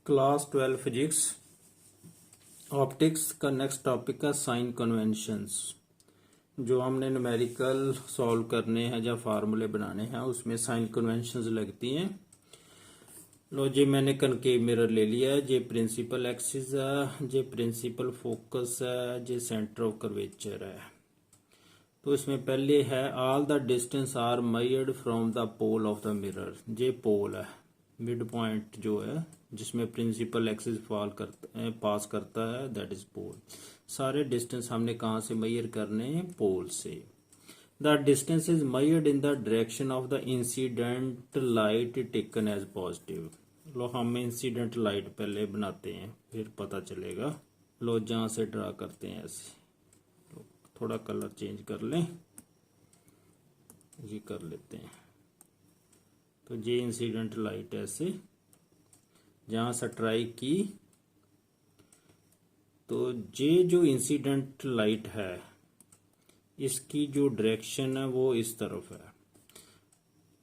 Class 12 physics optics का next topic है sign conventions. जो हमने न्यूमेरिकल सॉल्व करने हैं या फार्मूले बनाने हैं उसमें साइन कन्वेंशंस लगती हैं। लो जी, मैंने कनकेव मिरर ले लिया है। ये प्रिंसिपल एक्सिस है, ये प्रिंसिपल फोकस है, ये सेंटर ऑफ कर्वेचर है। तो इसमें पहले है all the distance are measured from the pole of the mirror. ये पोल है, मिड पॉइंट जो है जिसमें प्रिंसिपल एक्सिस पास करता है, दैट इज पोल। सारे डिस्टेंस हमने कहाँ से मेजर करने हैं? पोल से। The distance is measured in the direction of the incident light taken as positive. लो हम इंसिडेंट लाइट पहले बनाते हैं फिर पता चलेगा। लो जहाँ से ड्रा करते हैं ऐसे, तो थोड़ा कलर चेंज कर लें, ये कर लेते हैं। तो ये इंसिडेंट लाइट ऐसे जहाँ स्ट्राइक की, तो ये जो इंसिडेंट लाइट है इसकी जो डायरेक्शन है वो इस तरफ है।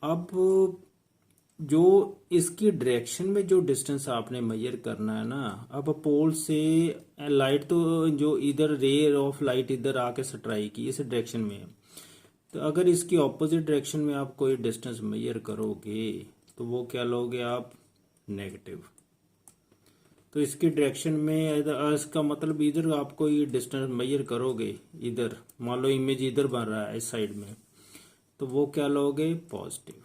अब जो इसकी डायरेक्शन में जो डिस्टेंस आपने मेजर करना है ना, अब पोल से लाइट तो जो इधर रे ऑफ लाइट इधर आके स्ट्राइक की इस डायरेक्शन में, तो अगर इसकी ऑपोजिट डायरेक्शन में आप कोई डिस्टेंस मेजर करोगे तो वो क्या लोगे आप? नेगेटिव। तो इसकी डायरेक्शन में इसका मतलब इधर आप कोई डिस्टेंस मेजर करोगे, इधर मान लो इमेज इधर बन रहा है इस साइड में, तो वो क्या लोगे? पॉजिटिव।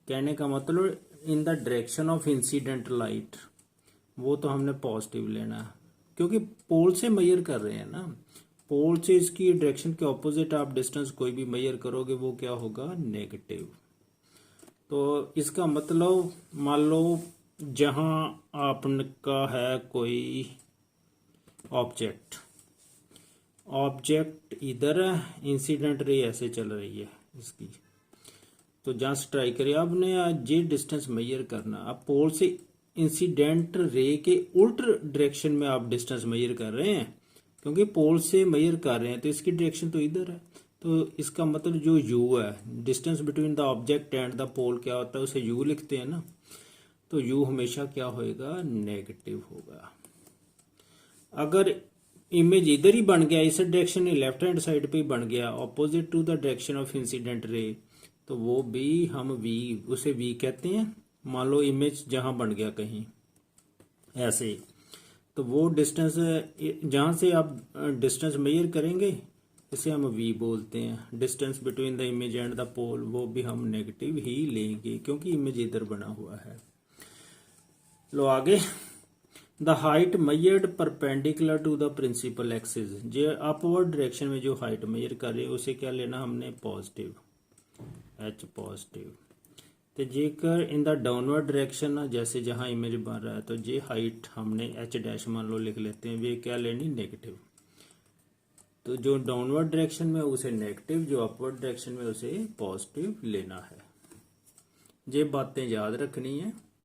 कहने का मतलब इन the direction of incident light, वो तो हमने पॉजिटिव लेना है क्योंकि पोल से मेजर कर रहे हैं ना। पोल से इसकी डायरेक्शन के ऑपोजिट आप डिस्टेंस कोई भी मेजर करोगे वो क्या होगा? नेगेटिव। तो इसका मतलब मान लो जहां आपका है कोई ऑब्जेक्ट इधर है, इंसिडेंट रे ऐसे चल रही है इसकी, तो जहां स्ट्राइक करे आपने ये डिस्टेंस मेजर करना। अब पोल से इंसिडेंट रे के उल्ट डायरेक्शन में आप डिस्टेंस मेजर कर रहे हैं, क्योंकि पोल से मेजर कर रहे हैं तो इसकी डायरेक्शन तो इधर है। तो इसका मतलब जो यू है, distance between the object and the pole, क्या होता है? उसे यू लिखते हैं ना। तो यू हमेशा क्या होएगा? नेगेटिव होगा। अगर इमेज इधर ही बन गया, इस डायरेक्शन में लेफ्ट हैंड साइड पे ही बन गया opposite to the direction of incident ray, तो वो भी हम वी, उसे वी कहते हैं। मान लो इमेज जहां बन गया कहीं ऐसे, तो वो डिस्टेंस जहां से आप डिस्टेंस मेजर करेंगे इसे हम वी बोलते हैं। Distance between the image and the pole वो भी हम नेगेटिव ही लेंगे क्योंकि इमेज इधर बना हुआ है। लो आगे, the height measured perpendicular to the principal axis. जो अपवर्ड डायरेक्शन में जो हाइट मेजर कर रहे हैं उसे क्या लेना हमने? Positive, H positive. तो जेकर इन द डाउनवर्ड डायरेक्शन, जैसे जहां इमेज बन रहा है, तो ये हाइट हमने एच डैश मान लो लिख लेते हैं, वे क्या लेनी? नेगेटिव। तो जो डाउनवर्ड डायरेक्शन में उसे नेगेटिव, जो अपवर्ड डायरेक्शन में उसे पॉजिटिव लेना है। ये बातें याद रखनी है।